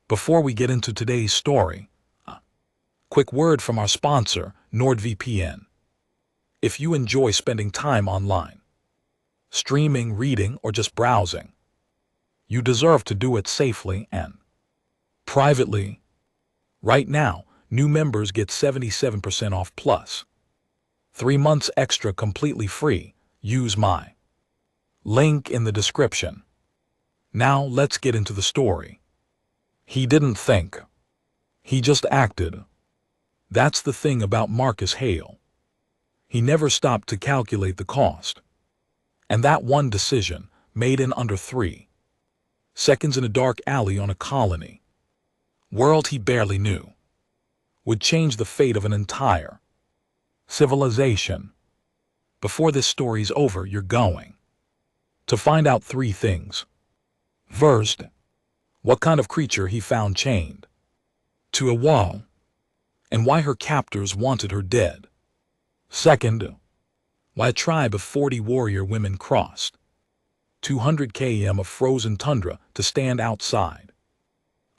Before we get into today's story, a quick word from our sponsor, NordVPN. If you enjoy spending time online, streaming, reading, or just browsing, you deserve to do it safely and privately. Right now, new members get 77% off plus 3 months extra completely free. Use my link in the description. Now let's get into the story. He didn't think. He just acted. That's the thing about Marcus Hale. He never stopped to calculate the cost. And that one decision, made in under 3 seconds in a dark alley on a colony world he barely knew, would change the fate of an entire civilization. Before this story's over, you're going to find out 3 things. First, what kind of creature he found chained to a wall, and why her captors wanted her dead. Second, why a tribe of 40 warrior women crossed 200 km of frozen tundra to stand outside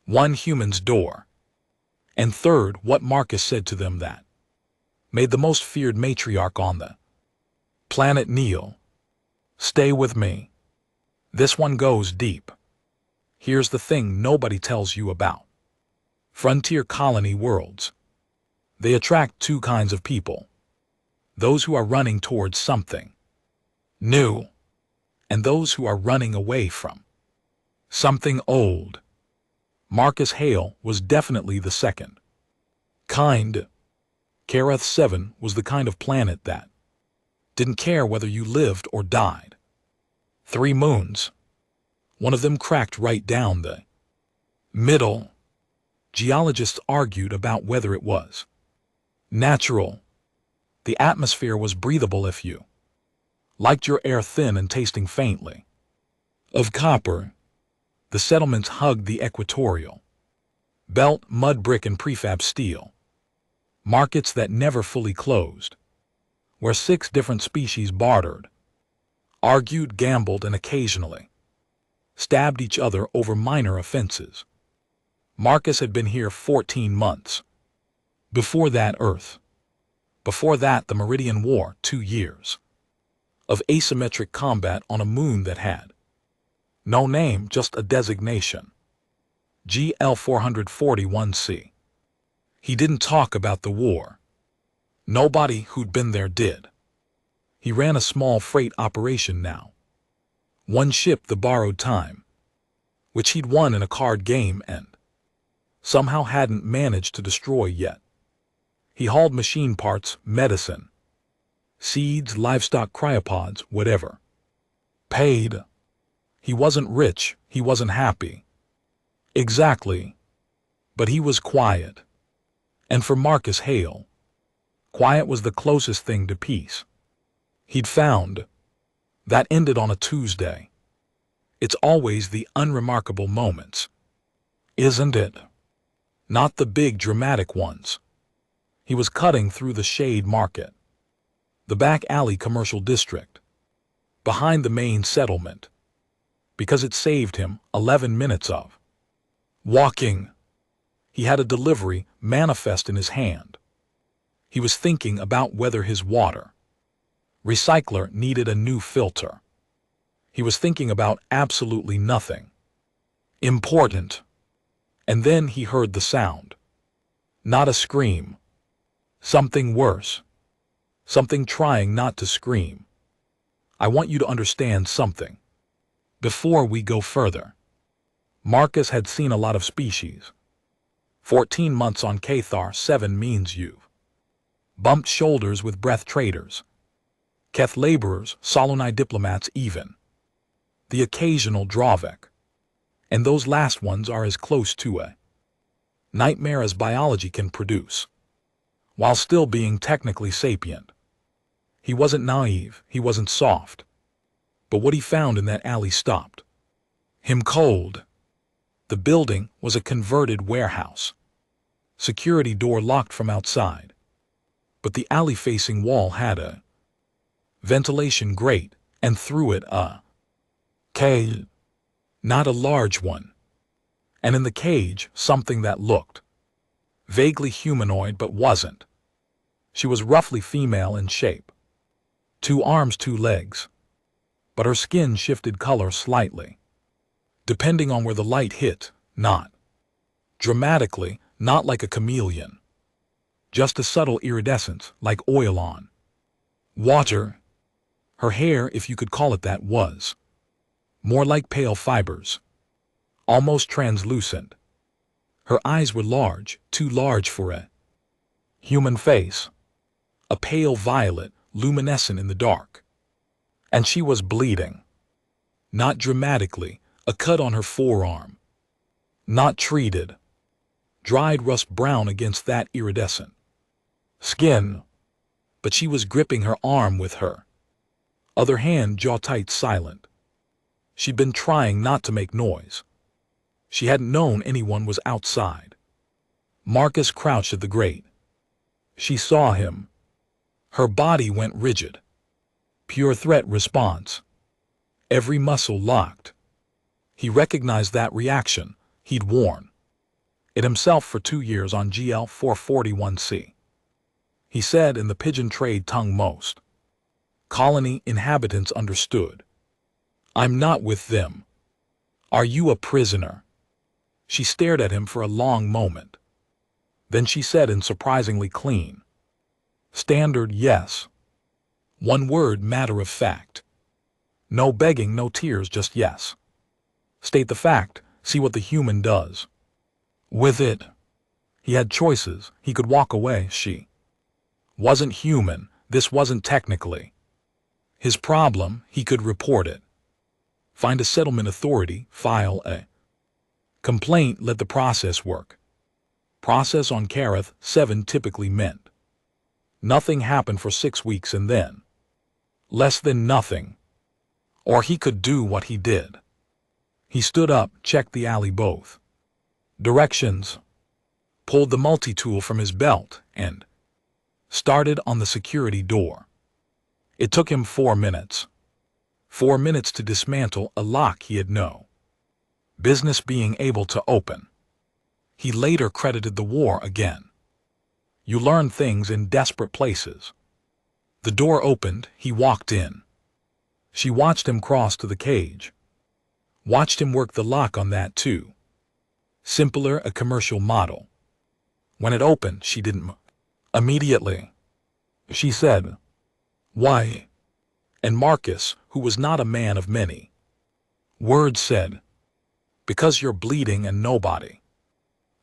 one human's door. And third, what Marcus said to them that made the most feared matriarch on the planet kneel. Stay with me. This one goes deep. Here's the thing nobody tells you about frontier colony worlds. They attract 2 kinds of people: those who are running towards something new, and those who are running away from something old. Marcus Hale was definitely the second kind. Karath 7 was the kind of planet that didn't care whether you lived or died. 3 moons. One of them cracked right down the middle. Geologists argued about whether it was natural. The atmosphere was breathable if you liked your air thin and tasting faintly of copper. The settlements hugged the equatorial belt, mud brick and prefab steel. Markets that never fully closed, where 6 different species bartered, argued, gambled, and occasionally stabbed each other over minor offenses. Marcus had been here 14 months. Before that, Earth. Before that, the Meridian War, 2 years of asymmetric combat on a moon that had no name, just a designation. GL 441C. He didn't talk about the war. Nobody who'd been there did. He ran a small freight operation now. 1 ship, the borrowed time, which he'd won in a card game and somehow hadn't managed to destroy yet. He hauled machine parts, medicine, seeds, livestock, cryopods, whatever. Paid. He wasn't rich, he wasn't happy. Exactly. But he was quiet. And for Marcus Hale, quiet was the closest thing to peace he'd found. That ended on a Tuesday. It's always the unremarkable moments, isn't it? Not the big dramatic ones. He was cutting through the Shade Market, the back alley commercial district, behind the main settlement, because it saved him 11 minutes of walking. He had a delivery manifest in his hand. He was thinking about whether his water recycler needed a new filter. He was thinking about absolutely nothing important. And then he heard the sound. Not a scream. Something worse. Something trying not to scream. I want you to understand something before we go further. Marcus had seen a lot of species. 14 months on Cathar 7 means you've bumped shoulders with breath traders, Keth laborers, Solonai diplomats even. The occasional Dravik. And those last ones are as close to a nightmare as biology can produce, while still being technically sapient. He wasn't naive, he wasn't soft. But what he found in that alley stopped him cold. The building was a converted warehouse. Security door locked from outside. But the alley-facing wall had a ventilation grate, and through it a cave. Not a large one. And in the cage, something that looked vaguely humanoid but wasn't. She was roughly female in shape. 2 arms, 2 legs. But her skin shifted color slightly, depending on where the light hit, not dramatically, not like a chameleon. Just a subtle iridescence, like oil on water. Her hair, if you could call it that, was more like pale fibers, almost translucent. Her eyes were large, too large for a human face, a pale violet, luminescent in the dark. And she was bleeding. Not dramatically, a cut on her forearm. Not treated. Dried rust brown against that iridescent skin. But she was gripping her arm with her other hand, jaw tight, silent. She'd been trying not to make noise. She hadn't known anyone was outside. Marcus crouched at the grate. She saw him. Her body went rigid. Pure threat response. Every muscle locked. He recognized that reaction. He'd worn it himself for 2 years on GL 441C. He said in the pigeon trade tongue most colony inhabitants understood. I'm not with them. Are you a prisoner? She stared at him for a long moment. Then she said in surprisingly clean, standard yes. 1 word, matter of fact. No begging, no tears, just yes. State the fact, see what the human does with it. He had choices. He could walk away. She wasn't human. This wasn't technically his problem. He could report it. Find a settlement authority, file a complaint, let the process work. Process on Kareth 7 typically meant nothing happened for 6 weeks and then less than nothing. Or he could do what he did. He stood up, checked the alley both directions, pulled the multi-tool from his belt, and started on the security door. It took him 4 minutes. 4 minutes to dismantle a lock he had no business being able to open. He later credited the war again. You learn things in desperate places. The door opened, he walked in. She watched him cross to the cage. Watched him work the lock on that too. Simpler, a commercial model. When it opened, she didn't move. Immediately. She said, "Why?" And Marcus, who was not a man of many words, said, "Because you're bleeding and nobody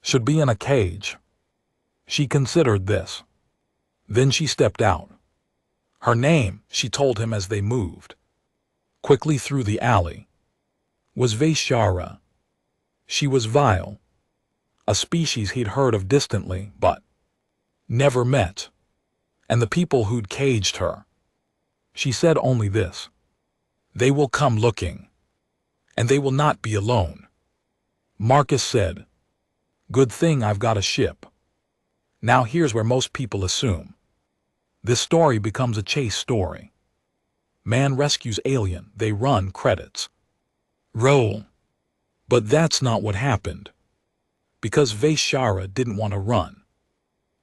should be in a cage." She considered this. Then she stepped out. Her name, she told him as they moved quickly through the alley, was Vaishara. She was vile, a species he'd heard of distantly but never met. And the people who'd caged her, she said only this: they will come looking, and they will not be alone. Marcus said, "Good thing I've got a ship." Now here's where most people assume this story becomes a chase story. Man rescues alien, they run, credits roll. But that's not what happened. Because Vaishara didn't want to run.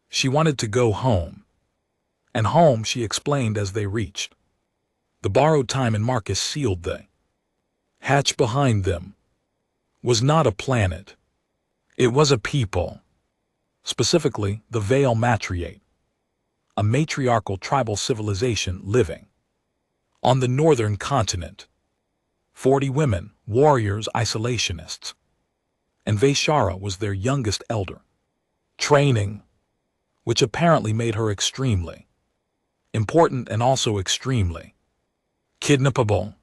She wanted to go home. And home, she explained as they reached the borrowed time and Marcus sealed the hatch behind them, was not a planet. It was a people. Specifically, the Vale Matriate, a matriarchal tribal civilization living on the northern continent. 40 women, warriors, isolationists. And Vaishara was their youngest elder. Training, which apparently made her extremely important and also extremely kidnappable.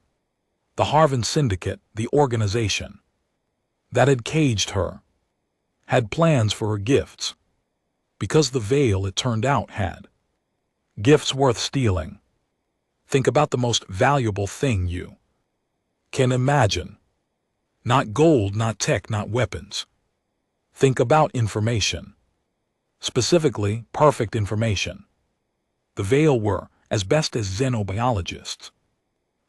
The Harvan Syndicate, the organization that had caged her, had plans for her gifts. Because the Veil, it turned out, had gifts worth stealing. Think about the most valuable thing you can imagine. Not gold, not tech, not weapons. Think about information. Specifically, perfect information. The Veil were, as best as xenobiologists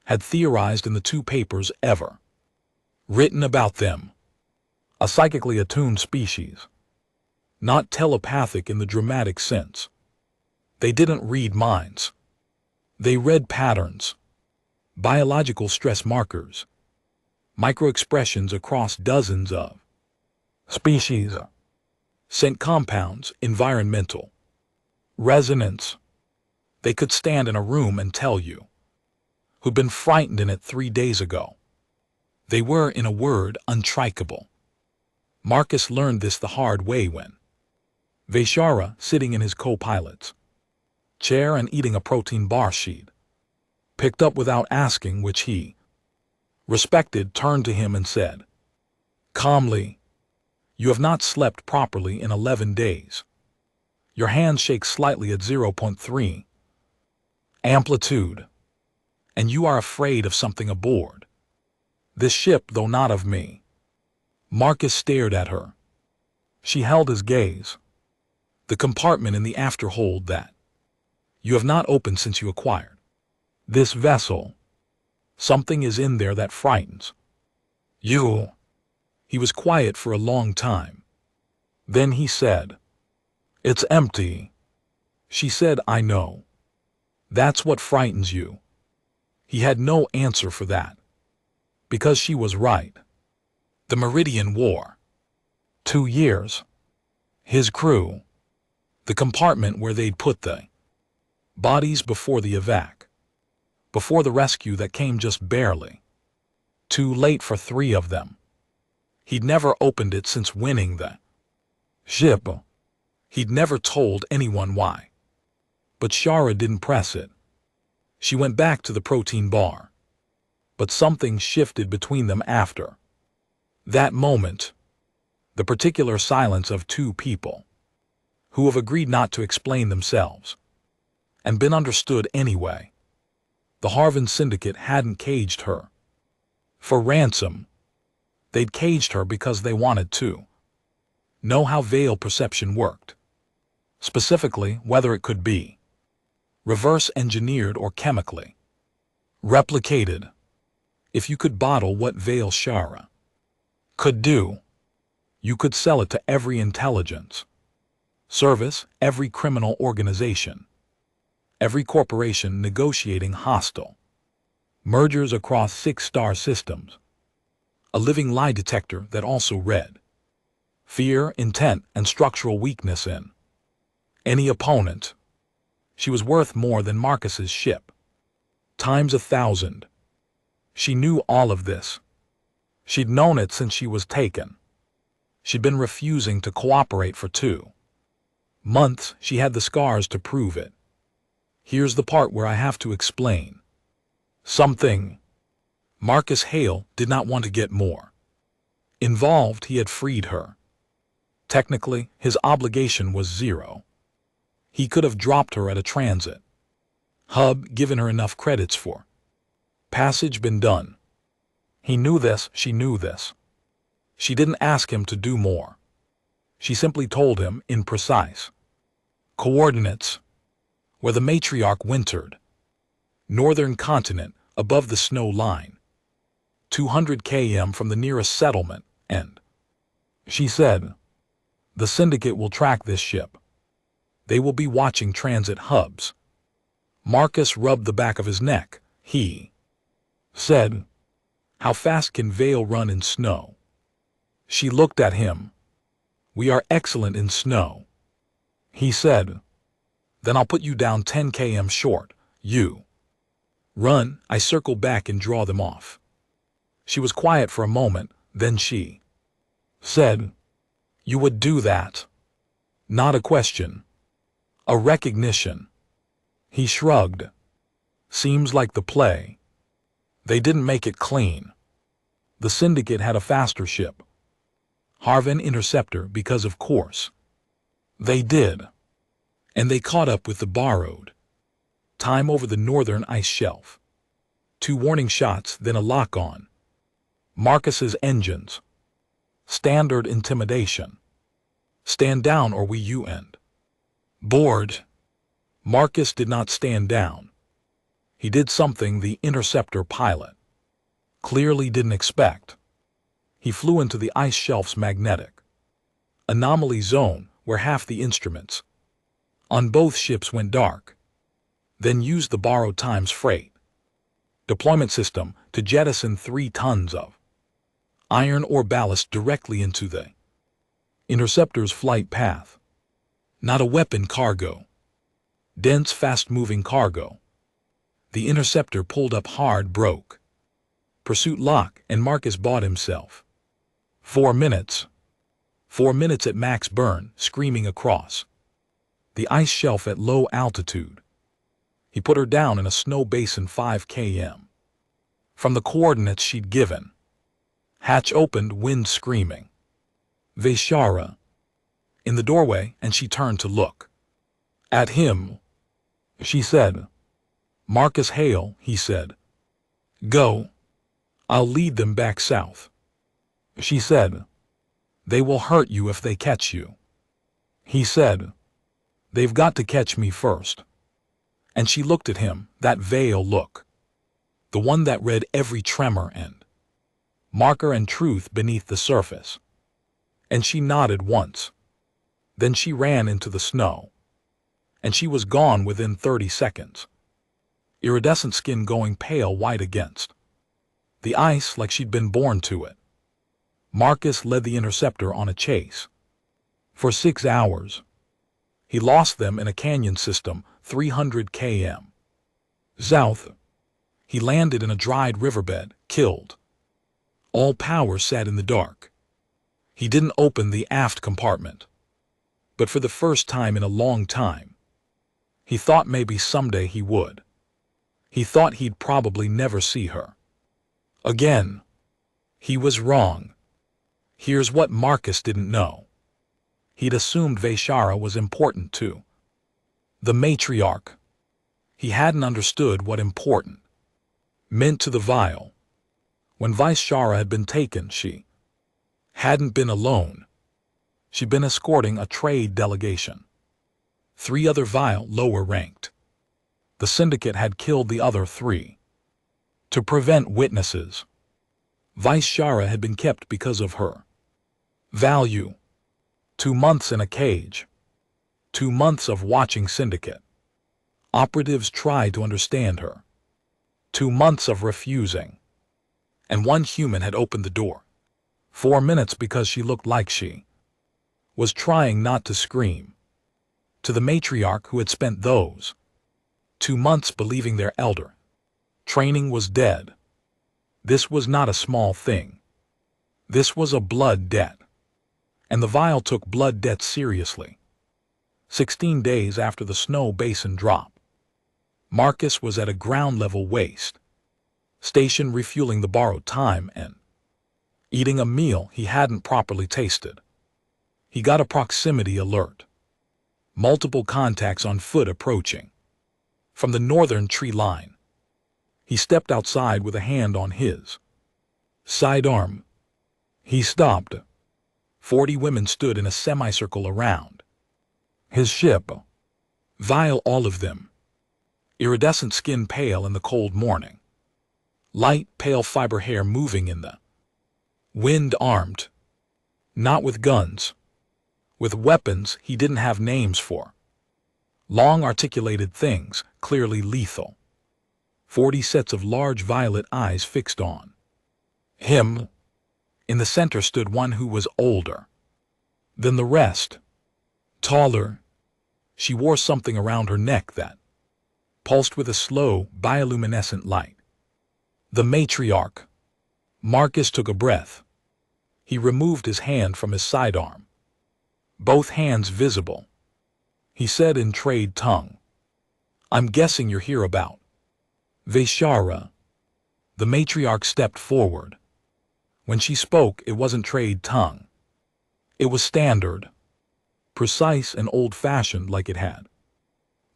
had theorized in the 2 papers ever written about them, a psychically attuned species, not telepathic in the dramatic sense. They didn't read minds. They read patterns, biological stress markers, microexpressions across dozens of species, scent compounds, environmental resonance. They could stand in a room and tell you who'd been frightened in it 3 days ago. They were, in a word, untrackable. Marcus learned this the hard way when Vaishara, sitting in his co-pilot's chair and eating a protein bar sheet, picked up without asking, which he respected, turned to him and said calmly, "You have not slept properly in 11 days. Your hands shake slightly at 0.3 amplitude, and you are afraid of something aboard this ship, though not of me." Marcus stared at her. She held his gaze. "The compartment in the afterhold that you have not opened since you acquired this vessel. Something is in there that frightens you." He was quiet for a long time. Then he said, "It's empty." She said, "I know. That's what frightens you." He had no answer for that, because she was right. The Meridian War. 2 years. His crew. The compartment where they'd put the bodies before the evac. Before the rescue that came just barely too late for 3 of them. He'd never opened it since winning the ship. He'd never told anyone why. But Shara didn't press it. She went back to the protein bar. But something shifted between them after that moment. The particular silence of 2 people who have agreed not to explain themselves and been understood anyway. The Harvan Syndicate hadn't caged her for ransom. They'd caged her because they wanted to know how veil perception worked. Specifically, whether it could be reverse engineered or chemically replicated. If you could bottle what Veil Shara could do, you could sell it to every intelligence service, every criminal organization, every corporation negotiating hostile mergers across 6-star systems. A living lie detector that also read fear, intent, and structural weakness in any opponent. She was worth more than Marcus's ship, times 1,000. She knew all of this. She'd known it since she was taken. She'd been refusing to cooperate for 2 months. She had the scars to prove it. Here's the part where I have to explain something. Marcus Hale did not want to get more involved. He had freed her. Technically, his obligation was 0. He could have dropped her at a transit hub, given her enough credits for passage been done. He knew this, she knew this. She didn't ask him to do more. She simply told him, in precise coordinates, where the matriarch wintered. Northern continent, above the snow line. 200 km from the nearest settlement, and she said, "The Syndicate will track this ship. They will be watching transit hubs." Marcus rubbed the back of his neck. He said, "How fast can Veil run in snow?" She looked at him. "We are excellent in snow." He said, "Then I'll put you down 10 km short. You run, I circle back and draw them off." She was quiet for a moment, then she said, "You would do that?" Not a question. A recognition. He shrugged. "Seems like the play. They didn't make it clean. The Syndicate had a faster ship, Harvan Interceptor, because of course they did. And they caught up with the borrowed time over the northern ice shelf. 2 warning shots, then a lock-on. Marcus's engines. Standard intimidation. Stand down or you end. Board. Marcus did not stand down. He did something the interceptor pilot clearly didn't expect. He flew into the ice shelf's magnetic anomaly zone where half the instruments on both ships went dark, then used the borrowed time's freight deployment system to jettison 3 tons of iron ore ballast directly into the interceptor's flight path. Not a weapon cargo. Dense, fast-moving cargo. The interceptor pulled up hard, broke pursuit lock, and Marcus bought himself 4 minutes. 4 minutes at max burn, screaming across the ice shelf at low altitude. He put her down in a snow basin 5 km from the coordinates she'd given. Hatch opened, wind screaming. Vaishara in the doorway, and she turned to look at him. She said, "Marcus Hale," he said. "Go. I'll lead them back south." She said, "They will hurt you if they catch you." He said, "They've got to catch me first." And she looked at him, that veil look, the one that read every tremor and marker and truth beneath the surface. And she nodded once. Then she ran into the snow. And she was gone within 30 seconds. Iridescent skin going pale white against the ice like she'd been born to it. Marcus led the interceptor on a chase. For 6 hours. He lost them in a canyon system 300 km south. He landed in a dried riverbed, killed. All power sat in the dark. He didn't open the aft compartment. But for the first time in a long time, he thought maybe someday he would. He thought he'd probably never see her again. He was wrong. Here's what Marcus didn't know. He'd assumed Vaishara was important too. The matriarch. He hadn't understood what important meant to the vial. When Vaishara had been taken, she hadn't been alone. She'd been escorting a trade delegation. 3 other vial lower ranked. The syndicate had killed the other 3 to prevent witnesses. Vaishara had been kept because of her value. 2 months in a cage. 2 months of watching syndicate operatives try to understand her. 2 months of refusing. And 1 human had opened the door. 4 minutes because she looked like she was trying not to scream. To the matriarch who had spent those 2 months believing their elder training was dead. This was not a small thing. This was a blood debt. And the vial took blood debt seriously. 16 days after the snow basin drop, Marcus was at a ground-level waste station refueling the borrowed time and eating a meal he hadn't properly tasted. He got a proximity alert. Multiple contacts on foot approaching from the northern tree line. He stepped outside with a hand on his sidearm. He stopped. 40 women stood in a semicircle around his ship. Vile, all of them. Iridescent skin, pale in the cold morning. Light, pale fiber hair moving in the wind, armed. Not with guns. With weapons he didn't have names for. Long articulated things, clearly lethal. 40 sets of large violet eyes fixed on him. In the center stood one who was older than the rest. Taller. She wore something around her neck that pulsed with a slow, bioluminescent light. The matriarch. Marcus took a breath. He removed his hand from his sidearm. Both hands visible. He said in trade tongue, "I'm guessing you're here about Vaishara." The matriarch stepped forward. When she spoke, it wasn't trade tongue. It was standard. Precise and old-fashioned, like it had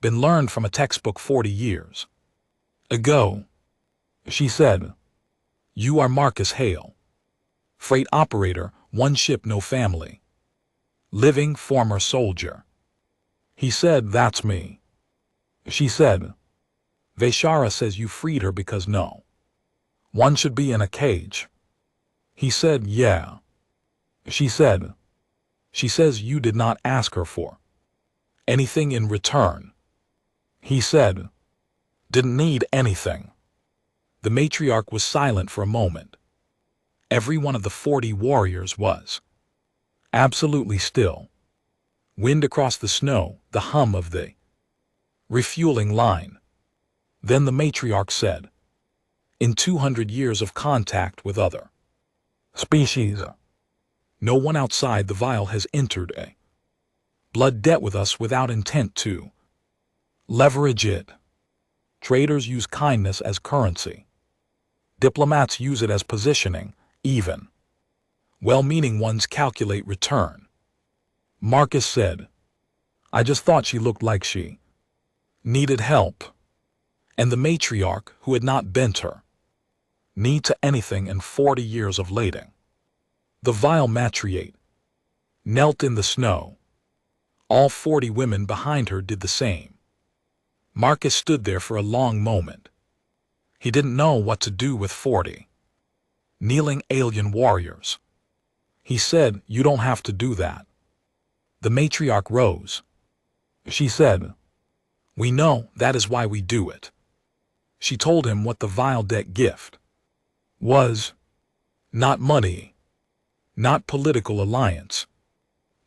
been learned from a textbook 40 years ago. She said, "You are Marcus Hale. Freight operator, 1 ship, no family. Living former soldier." He said, "That's me." She said, "Vaishara says you freed her because no one should be in a cage." He said, yeah. She said, she says you did not ask her for anything in return. He said, didn't need anything. The matriarch was silent for a moment. Every one of the 40 warriors was absolutely still. Wind across the snow, the hum of the refueling line. Then the matriarch said, in 200 years of contact with other species, no one outside the vial has entered a blood debt with us without intent to leverage it. Traders use kindness as currency. Diplomats use it as positioning, even well-meaning ones calculate return. Marcus said, I just thought she looked like she needed help. And the matriarch, who had not bent her knee to anything in 40 years of lading, the vile matriarch, knelt in the snow. All 40 women behind her did the same. Marcus stood there for a long moment. He didn't know what to do with 40 kneeling alien warriors. He said, you don't have to do that. The matriarch rose. She said, we know, that is why we do it. She told him what the vile debt gift was. Not money, not political alliance.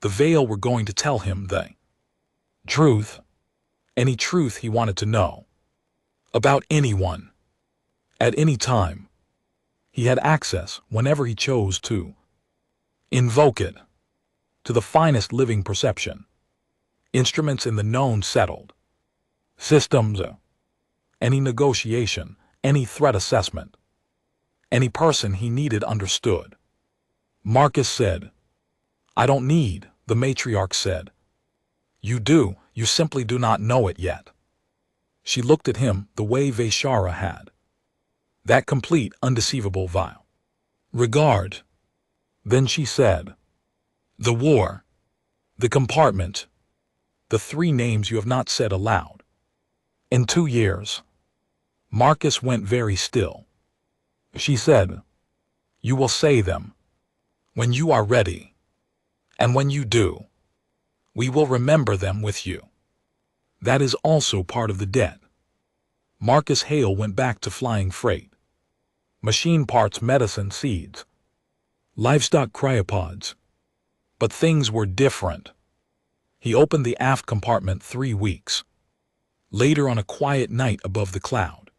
The veil were going to tell him the truth, any truth he wanted to know, about anyone, at any time. He had access, whenever he chose to invoke it, to the finest living perception, instruments in the known settled systems, any negotiation, any threat assessment, any person he needed understood. Marcus said, I don't need, the matriarch said. You do, you simply do not know it yet. She looked at him the way Vaishara had. That complete, undeceivable vile regard. Then she said, the war, the compartment, the 3 names you have not said aloud. In 2 years. Marcus went very still. She said, you will say them when you are ready. And when you do, we will remember them with you. That is also part of the debt. Marcus Hale went back to flying freight. Machine parts, medicine, seeds, livestock, cryopods. But things were different. He opened the aft compartment 3 weeks later on a quiet night above the cloud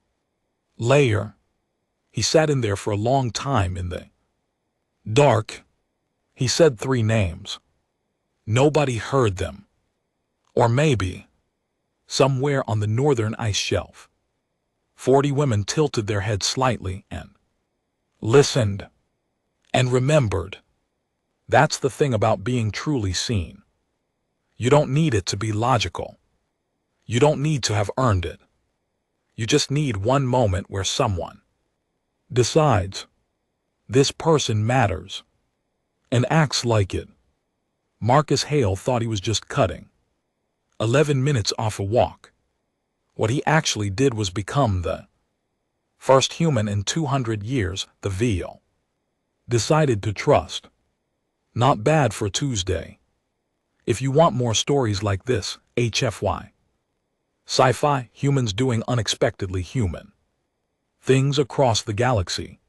layer. He sat in there for a long time in the dark. He said 3 names. Nobody heard them. Or maybe, somewhere on the northern ice shelf, 40 women tilted their heads slightly and listened and remembered. That's the thing about being truly seen. You don't need it to be logical. You don't need to have earned it. You just need one moment where someone decides this person matters and acts like it. Marcus Hale thought he was just cutting 11 minutes off a walk. What he actually did was become the first human in 200 years the veal decided to trust. Not bad for Tuesday. If you want more stories like this, HFY. Sci-fi, humans doing unexpectedly human things across the galaxy.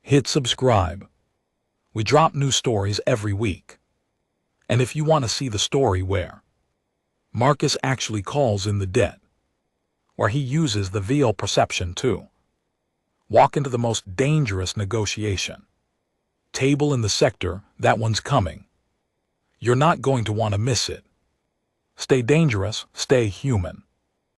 Hit subscribe. We drop new stories every week. And if you want to see the story where Marcus actually calls in the dead, where he uses the veal perception to walk into the most dangerous negotiation table in the sector, that one's coming. You're not going to want to miss it. Stay dangerous, stay human.